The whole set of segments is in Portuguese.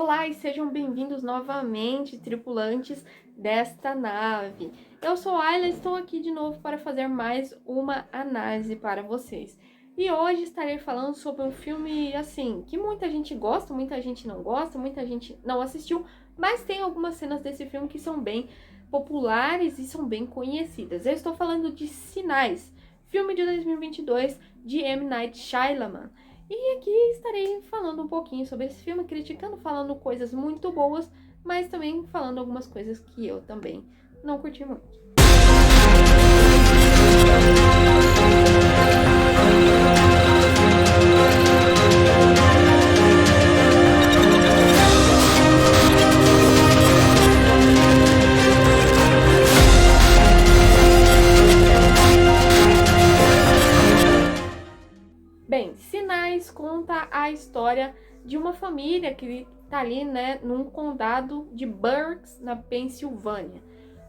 Olá e sejam bem-vindos novamente, tripulantes desta nave. Eu sou a Ayla e estou aqui de novo para fazer mais uma análise para vocês. E hoje estarei falando sobre um filme, assim, que muita gente gosta, muita gente não gosta, muita gente não assistiu, mas tem algumas cenas desse filme que são bem populares e são bem conhecidas. Eu estou falando de Sinais, filme de 2022 de M. Night Shyamalan. E aqui estarei falando um pouquinho sobre esse filme, criticando, falando coisas muito boas, mas também falando algumas coisas que eu também não curti muito. Bem, Sinais conta a história de uma família que tá ali, né, num condado de Berks, na Pensilvânia.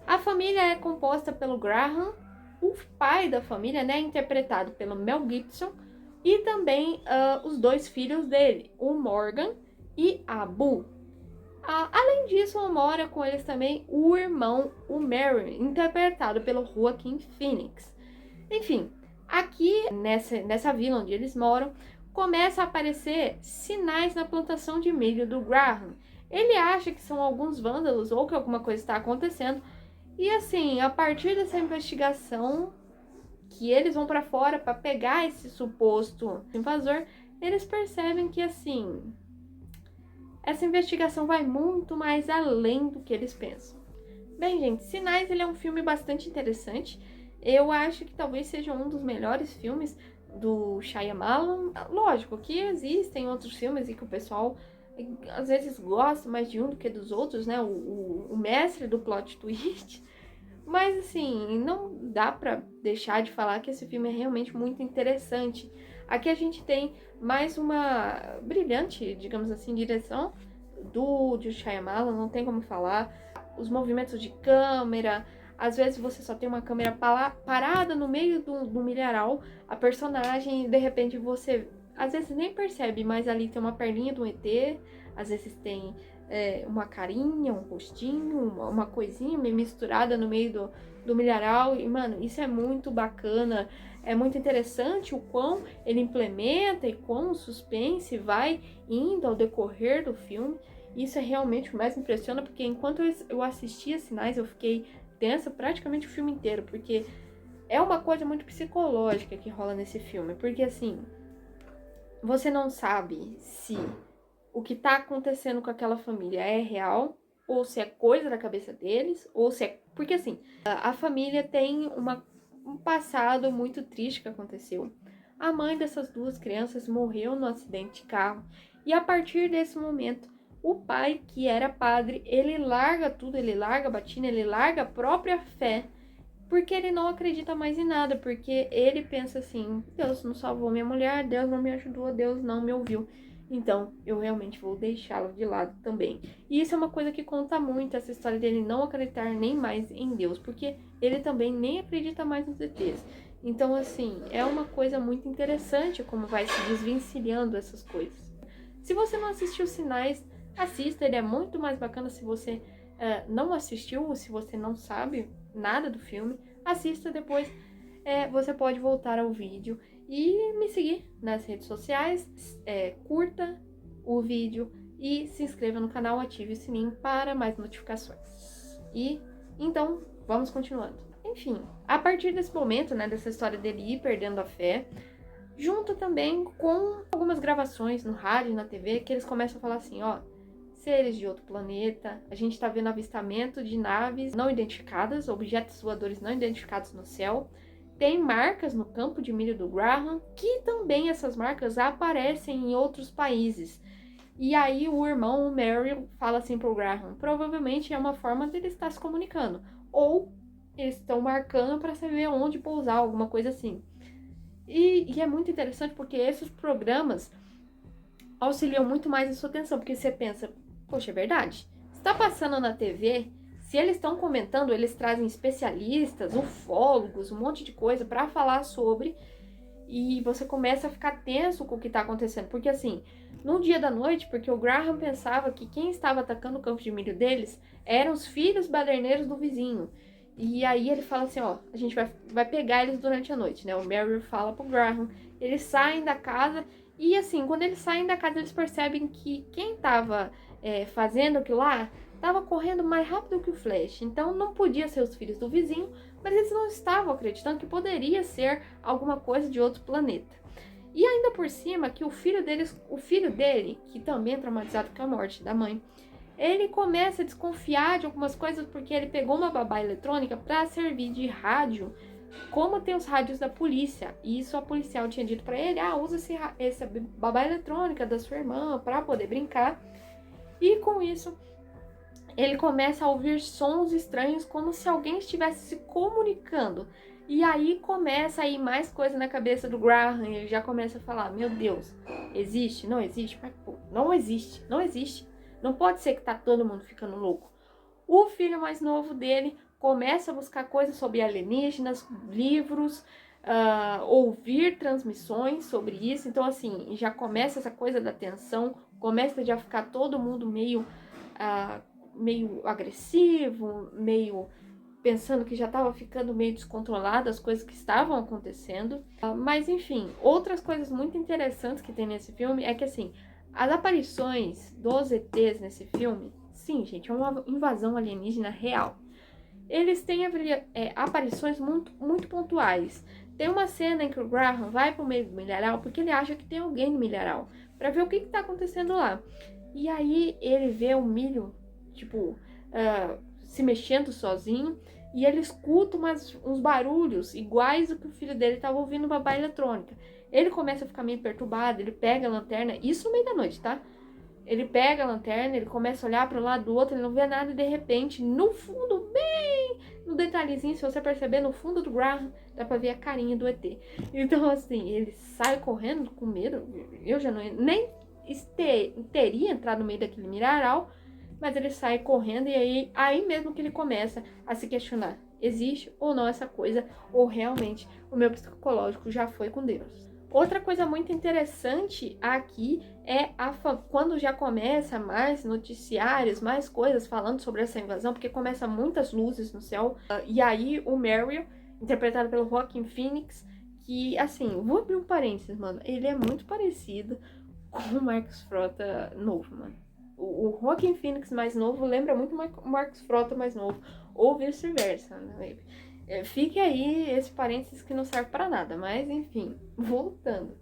A família é composta pelo Graham, o pai da família, né, interpretado pelo Mel Gibson, e também os dois filhos dele, o Morgan e a Boo. Além disso, mora com eles também o irmão, o Mary, interpretado pelo Joaquin Phoenix. Enfim, aqui nessa vila onde eles moram, começa a aparecer sinais na plantação de milho do Graham. Ele acha que são alguns vândalos ou que alguma coisa está acontecendo. E assim, a partir dessa investigação, que eles vão para fora para pegar esse suposto invasor, eles percebem que assim, essa investigação vai muito mais além do que eles pensam. Bem, gente, Sinais ele é um filme bastante interessante. Eu acho que talvez seja um dos melhores filmes do Shyamalan. Lógico que existem outros filmes e que o pessoal às vezes gosta mais de um do que dos outros, né? O mestre do plot twist. Mas assim, não dá pra deixar de falar que esse filme é realmente muito interessante. Aqui a gente tem mais uma brilhante, digamos assim, direção de Shyamalan, não tem como falar. Os movimentos de câmera, às vezes você só tem uma câmera parada no meio do milharal, a personagem, de repente você, às vezes nem percebe, mas ali tem uma perninha do ET, às vezes tem uma carinha, um rostinho, uma coisinha meio misturada no meio do milharal, e mano, isso é muito bacana, é muito interessante o quão ele implementa e quão o suspense vai indo ao decorrer do filme. Isso é realmente o que mais me impressiona, porque enquanto eu assistia Sinais, eu fiquei tensa praticamente o filme inteiro, porque é uma coisa muito psicológica que rola nesse filme, porque assim, você não sabe se o que tá acontecendo com aquela família é real, ou se é coisa da cabeça deles, ou se é... Porque assim, a família tem um passado muito triste que aconteceu. A mãe dessas duas crianças morreu no acidente de carro, e a partir desse momento, o pai, que era padre, ele larga tudo, ele larga a batina, ele larga a própria fé, porque ele não acredita mais em nada, porque ele pensa assim, Deus não salvou minha mulher, Deus não me ajudou, Deus não me ouviu, então eu realmente vou deixá-lo de lado também. E isso é uma coisa que conta muito, essa história dele não acreditar nem mais em Deus, porque ele também nem acredita mais nos ETs. Então assim, é uma coisa muito interessante como vai se desvencilhando essas coisas. Se você não assistiu Sinais, assista, ele é muito mais bacana. Se você não assistiu ou se você não sabe nada do filme, assista depois. Você pode voltar ao vídeo e me seguir nas redes sociais, curta o vídeo e se inscreva no canal, ative o sininho para mais notificações. E então, vamos continuando. Enfim, a partir desse momento, né, dessa história dele ir perdendo a fé, junto também com algumas gravações no rádio e na TV, que eles começam a falar assim, ó, seres de outro planeta, a gente tá vendo avistamento de naves não identificadas, objetos voadores não identificados no céu, tem marcas no campo de milho do Graham, que também essas marcas aparecem em outros países. E aí o irmão, o Mary, fala assim pro Graham, provavelmente é uma forma dele estar se comunicando, ou eles estão marcando para saber onde pousar, alguma coisa assim. E é muito interessante porque esses programas auxiliam muito mais a sua atenção, porque você pensa, poxa, é verdade. Está passando na TV, se eles estão comentando, eles trazem especialistas, ufólogos, um monte de coisa para falar sobre, e você começa a ficar tenso com o que está acontecendo, porque assim, num dia da noite, porque o Graham pensava que quem estava atacando o campo de milho deles eram os filhos baderneiros do vizinho. E aí ele fala assim, ó, a gente vai pegar eles durante a noite, né? O Merrill fala pro Graham, eles saem da casa e assim, quando eles saem da casa, eles percebem que quem tava fazendo aquilo lá tava correndo mais rápido que o Flash. Então não podia ser os filhos do vizinho, mas eles não estavam acreditando que poderia ser alguma coisa de outro planeta. E ainda por cima, que o filho dele, que também é traumatizado com a morte da mãe, ele começa a desconfiar de algumas coisas porque ele pegou uma babá eletrônica para servir de rádio, como tem os rádios da polícia. E isso a policial tinha dito para ele, usa essa babá eletrônica da sua irmã para poder brincar. E com isso, ele começa a ouvir sons estranhos, como se alguém estivesse se comunicando. E aí começa a ir mais coisa na cabeça do Graham, ele já começa a falar, meu Deus, existe? Não existe? Mas, pô, não existe, não existe. Não pode ser que tá todo mundo ficando louco. O filho mais novo dele começa a buscar coisas sobre alienígenas, livros, ouvir transmissões sobre isso. Então, assim, já começa essa coisa da tensão, começa já a ficar todo mundo meio agressivo, meio pensando que já estava ficando meio descontrolado as coisas que estavam acontecendo. Mas enfim, outras coisas muito interessantes que tem nesse filme é que assim, as aparições dos ETs nesse filme, sim, gente, é uma invasão alienígena real. Eles têm aparições muito, muito pontuais. Tem uma cena em que o Graham vai pro meio do milharal porque ele acha que tem alguém no milharal, para ver o que tá acontecendo lá. E aí ele vê o milho, tipo, se mexendo sozinho, e ele escuta uns barulhos iguais ao que o filho dele estava ouvindo babá eletrônica. Ele começa a ficar meio perturbado, ele pega a lanterna, isso no meio da noite, tá? Ele pega a lanterna, ele começa a olhar para um lado do outro, ele não vê nada e de repente, no fundo, bem no detalhezinho, se você perceber, no fundo do Graham, dá pra ver a carinha do ET. Então, assim, ele sai correndo com medo, eu já não nem teria entrado no meio daquele milharal, mas ele sai correndo e aí mesmo que ele começa a se questionar, existe ou não essa coisa, ou realmente o meu psicológico já foi com Deus. Outra coisa muito interessante aqui é quando já começa mais noticiários, mais coisas falando sobre essa invasão, porque começa muitas luzes no céu, e aí o Merrill, interpretado pelo Joaquin Phoenix, que assim, vou abrir um parênteses, mano, ele é muito parecido com o Marcos Frota novo, mano. O Joaquin Phoenix mais novo lembra muito o Marcos Frota mais novo, ou vice-versa, né? Fique aí esse parênteses que não serve para nada, mas enfim, voltando.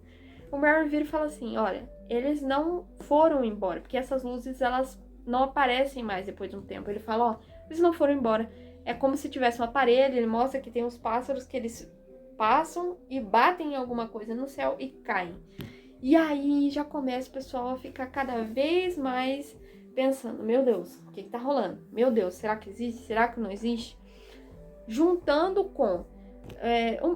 O Merrill vira e fala assim, olha, eles não foram embora, porque essas luzes, elas não aparecem mais depois de um tempo. Ele fala, ó, eles não foram embora. É como se tivesse um aparelho, ele mostra que tem uns pássaros que eles passam e batem em alguma coisa no céu e caem. E aí já começa o pessoal a ficar cada vez mais pensando, meu Deus, o que tá rolando? Meu Deus, será que existe? Será que não existe? Juntando com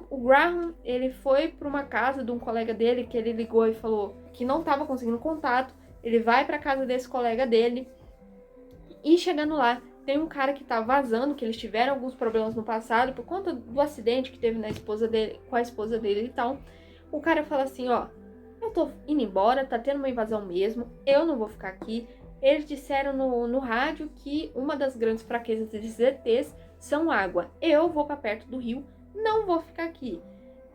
o Graham, ele foi para uma casa de um colega dele que ele ligou e falou que não estava conseguindo contato. Ele vai para casa desse colega dele e chegando lá, tem um cara que tá vazando, que eles tiveram alguns problemas no passado por conta do acidente que teve com a esposa dele e tal. O cara fala assim, ó, eu tô indo embora, tá tendo uma invasão mesmo, eu não vou ficar aqui. Eles disseram no rádio que uma das grandes fraquezas desses ETs são água. Eu vou pra perto do rio, não vou ficar aqui.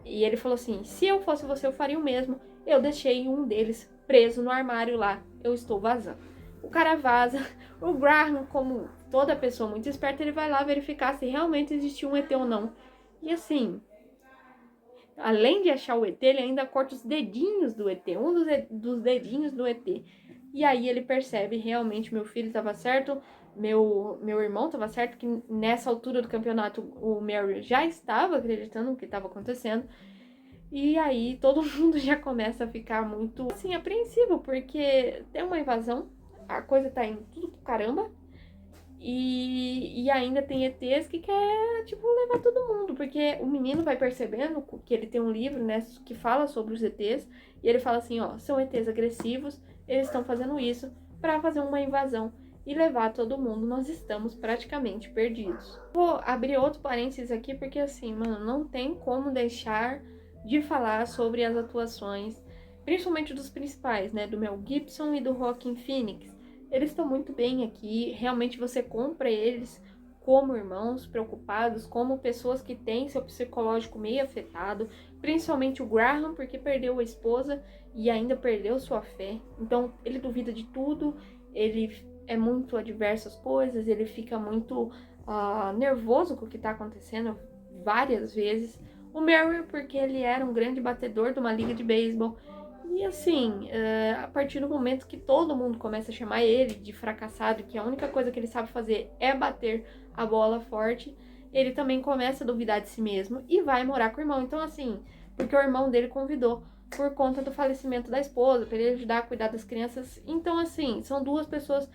E ele falou assim, se eu fosse você, eu faria o mesmo. Eu deixei um deles preso no armário lá, eu estou vazando. O cara vaza, o Graham, como toda pessoa muito esperta, ele vai lá verificar se realmente existiu um ET ou não. E assim, além de achar o ET, ele ainda corta os dedinhos do ET, um dos dedinhos do ET. E aí ele percebe, realmente, meu filho estava certo, meu irmão estava certo, que nessa altura do campeonato o Merrill já estava acreditando no que estava acontecendo. E aí todo mundo já começa a ficar muito, assim, apreensivo, porque tem uma invasão, a coisa tá indo tudo pro caramba. E ainda tem ETs que quer, tipo, levar todo mundo, porque o menino vai percebendo que ele tem um livro, né, que fala sobre os ETs, e ele fala assim, ó, são ETs agressivos, eles estão fazendo isso para fazer uma invasão e levar todo mundo, nós estamos praticamente perdidos. Vou abrir outro parênteses aqui, porque assim, mano, não tem como deixar de falar sobre as atuações principalmente dos principais, né, do Mel Gibson e do Joaquin Phoenix. Eles estão muito bem aqui, realmente você compra eles como irmãos preocupados, como pessoas que têm seu psicológico meio afetado, principalmente o Graham, porque perdeu a esposa e ainda perdeu sua fé. Então ele duvida de tudo, ele é muito adverso às coisas, ele fica muito nervoso com o que está acontecendo várias vezes. O Merrill, porque ele era um grande batedor de uma liga de beisebol. E assim, a partir do momento que todo mundo começa a chamar ele de fracassado, que a única coisa que ele sabe fazer é bater a bola forte, ele também começa a duvidar de si mesmo e vai morar com o irmão. Então assim, porque o irmão dele convidou por conta do falecimento da esposa, para ele ajudar a cuidar das crianças. Então assim, são duas pessoas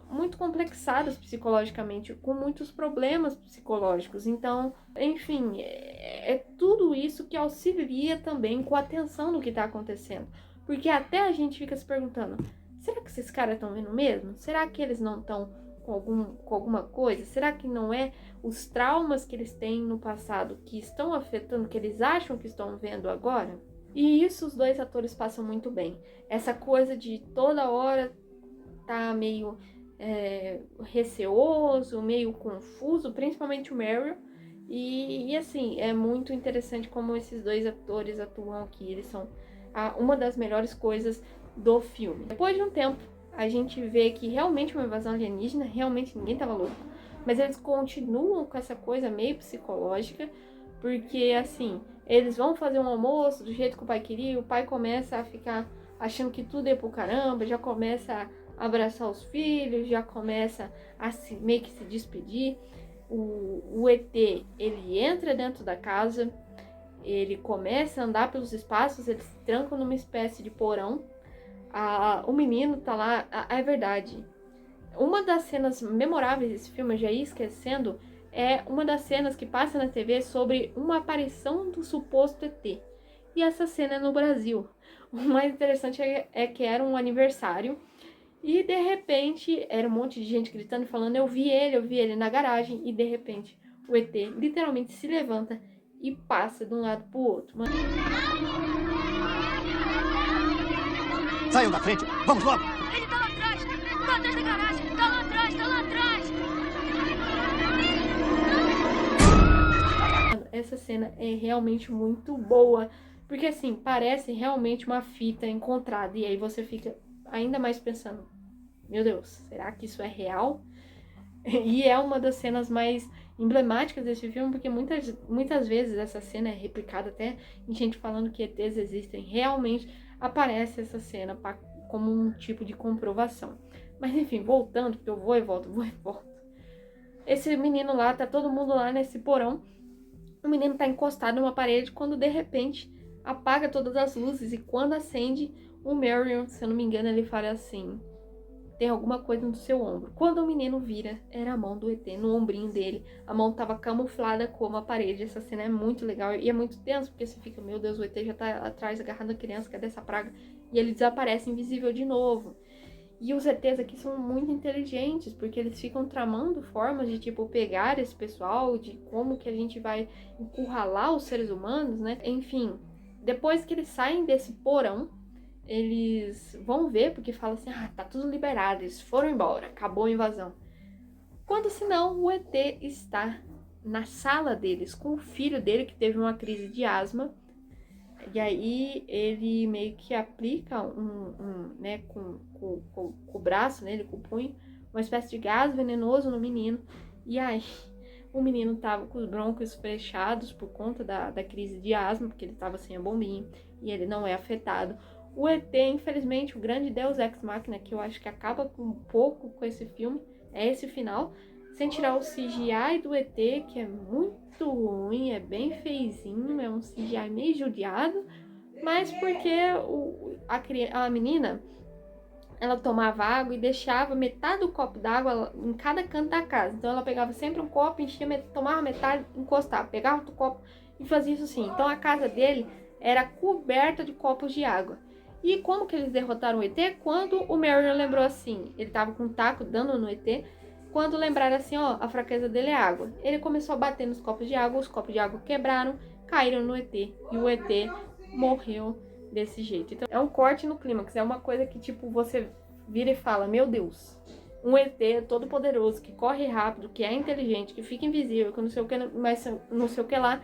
muito complexadas psicologicamente, com muitos problemas psicológicos. Então, enfim, é tudo isso que auxilia também com a atenção no que está acontecendo. Porque até a gente fica se perguntando, será que esses caras estão vendo mesmo? Será que eles não estão com alguma coisa? Será que não é os traumas que eles têm no passado que estão afetando, que eles acham que estão vendo agora? E isso os dois atores passam muito bem. Essa coisa de toda hora tá meio receoso, meio confuso, principalmente o Merrill. E assim, é muito interessante como esses dois atores atuam aqui. Eles são uma das melhores coisas do filme. Depois de um tempo, a gente vê que realmente uma invasão alienígena, realmente ninguém tava louco. Mas eles continuam com essa coisa meio psicológica, porque assim, eles vão fazer um almoço do jeito que o pai queria, o pai começa a ficar achando que tudo é pro caramba, já começa a abraçar os filhos, já começa a meio que se despedir. O ET, ele entra dentro da casa, ele começa a andar pelos espaços, eles se trancam numa espécie de porão. O menino tá lá, é verdade. Uma das cenas memoráveis desse filme, eu já ia esquecendo, é uma das cenas que passa na TV sobre uma aparição do suposto ET. E essa cena é no Brasil. O mais interessante é que era um aniversário e de repente era um monte de gente gritando e falando, eu vi ele na garagem, e de repente o ET literalmente se levanta e passa de um lado pro outro. Saiam da frente, vamos logo! Ele tá lá atrás! Tá atrás da garagem! Tá lá atrás! Tá lá atrás! Essa cena é realmente muito boa, porque assim, parece realmente uma fita encontrada, e aí você fica ainda mais pensando, meu Deus, será que isso é real? E é uma das cenas mais emblemáticas desse filme, porque muitas vezes essa cena é replicada até em gente falando que ETs existem. Realmente aparece essa cena como um tipo de comprovação. Mas enfim, voltando, porque eu vou e volto. Esse menino lá, tá todo mundo lá nesse porão. O menino tá encostado numa parede quando de repente apaga todas as luzes, e quando acende, o Merrill, se eu não me engano, ele fala assim, tem alguma coisa no seu ombro. Quando o menino vira, era a mão do ET no ombrinho dele. A mão tava camuflada como a parede. Essa cena é muito legal e é muito tenso, porque você fica, meu Deus, o ET já tá atrás agarrando a criança, cadê essa praga? E ele desaparece invisível de novo. E os ETs aqui são muito inteligentes, porque eles ficam tramando formas de, tipo, pegar esse pessoal, de como que a gente vai encurralar os seres humanos, né? Enfim, depois que eles saem desse porão, eles vão ver, porque falam assim, tá tudo liberado, eles foram embora, acabou a invasão. Quando senão o ET está na sala deles, com o filho dele que teve uma crise de asma, e aí ele meio que aplica né, com o braço nele, com o punho, uma espécie de gás venenoso no menino, e aí o menino tava com os brônquios fechados por conta da crise de asma, porque ele tava sem a bombinha, e ele não é afetado. O ET, infelizmente, o grande Deus Ex Machina, que eu acho que acaba um pouco com esse filme, é esse final, sem tirar o CGI do ET, que é muito ruim, é bem feizinho, é um CGI meio judiado, mas porque a menina, ela tomava água e deixava metade do copo d'água em cada canto da casa. Então ela pegava sempre um copo, enchia, tomava metade, encostava, pegava outro copo e fazia isso assim. Então a casa dele era coberta de copos de água. E como que eles derrotaram o ET? Quando o Merrill lembrou assim, ele tava com um taco dando no ET, quando lembraram assim, a fraqueza dele é água. Ele começou a bater nos copos de água, os copos de água quebraram, caíram no ET, e o ET morreu desse jeito. Então, é um corte no clímax, é uma coisa que, tipo, você vira e fala, meu Deus, um ET todo poderoso, que corre rápido, que é inteligente, que fica invisível, que não sei o que, mas não sei o que lá,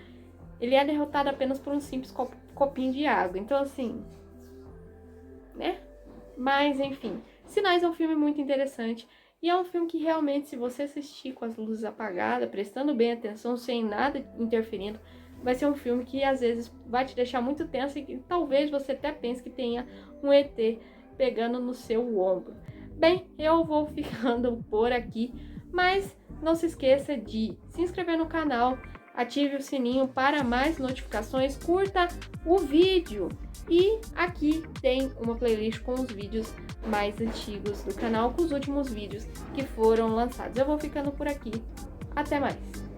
ele é derrotado apenas por um simples copinho de água. Então, assim, né? Mas, enfim, Sinais é um filme muito interessante. E é um filme que realmente, se você assistir com as luzes apagadas, prestando bem atenção, sem nada interferindo, vai ser um filme que às vezes vai te deixar muito tenso e que talvez você até pense que tenha um ET pegando no seu ombro. Bem, eu vou ficando por aqui, mas não se esqueça de se inscrever no canal, ative o sininho para mais notificações, curta o vídeo e aqui tem uma playlist com os vídeos mais antigos do canal, com os últimos vídeos que foram lançados. Eu vou ficando por aqui, até mais!